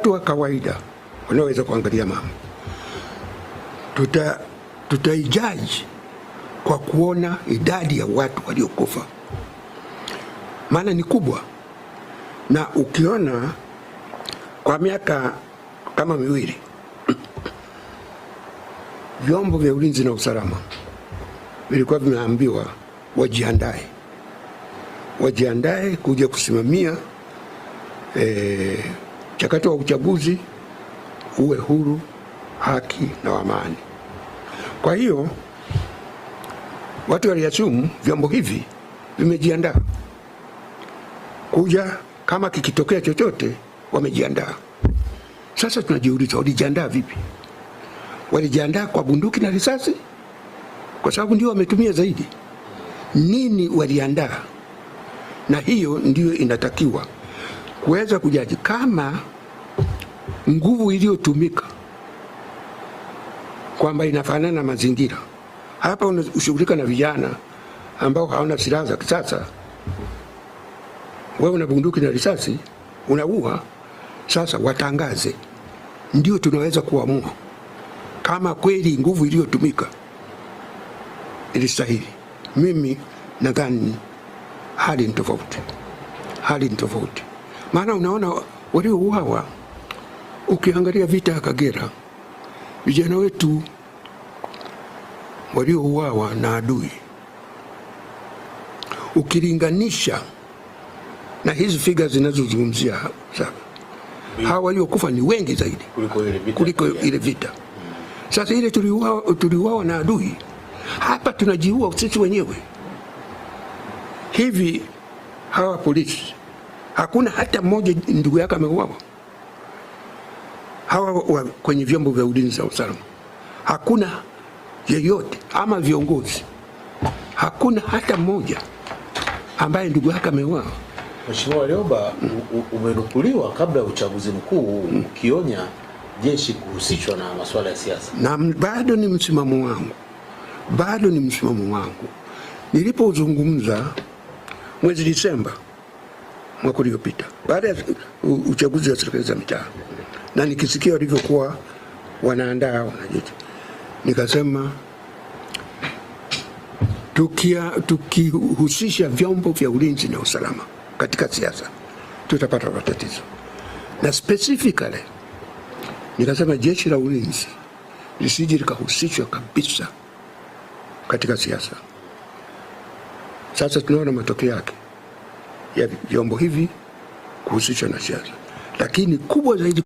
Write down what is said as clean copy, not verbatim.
watu wa kawaida wanaweza kuangalia mambo, tutaijaji kwa kuona idadi ya watu waliokufa, maana ni kubwa. Na ukiona kwa miaka kama miwili vyombo vya ulinzi na usalama vilikuwa vimeambiwa wajiandae kuja kusimamia mchakato wa uchaguzi uwe huru, haki na amani. Kwa hiyo watu waliasumu vyombo hivi vimejiandaa kuja, kama kikitokea chochote wamejiandaa. Sasa tunajiuliza, walijiandaa vipi? Walijiandaa kwa bunduki na risasi, kwa sababu ndio wametumia zaidi. Nini waliandaa? Na hiyo ndio inatakiwa kuweza kujaji kama nguvu iliyotumika kwamba inafanana na mazingira. Hapa unashughulika na vijana ambao hawana silaha za kisasa, wewe una bunduki na risasi unaua. Sasa watangaze, ndio tunaweza kuamua kama kweli nguvu iliyotumika ilistahili. Mimi nadhani hali ni tofauti, maana unaona waliouawa, ukiangalia vita ya Kagera, vijana wetu waliouawa na adui, ukilinganisha na hizi figures zinazozungumzia sasa, hawa waliokufa ni wengi zaidi kuliko ile vita. Sasa ile tuliuawa na adui, hapa tunajiua sisi wenyewe. Hivi hawa polisi hakuna hata mmoja ndugu yake ameuawa? Hawa kwenye vyombo vya ulinzi na usalama hakuna yeyote, ama viongozi hakuna hata mmoja ambaye ndugu yake ameuawa? Mheshimiwa Warioba, umenukuliwa kabla ya uchaguzi mkuu ukionya jeshi kuhusishwa na masuala ya siasa. Na bado ni msimamo wangu. Nilipozungumza mwezi Disemba mwaka uliopita baada ya uchaguzi wa serikali za mitaa, na nikisikia walivyokuwa wanaandaa wanajeshi, nikasema tukihusisha vyombo vya ulinzi na usalama katika siasa tutapata matatizo. Na specifically nikasema jeshi la ulinzi lisije likahusishwa kabisa katika siasa. Sasa tunaona matokeo yake ya vyombo hivi kuhusishwa na siasa, lakini kubwa zaidi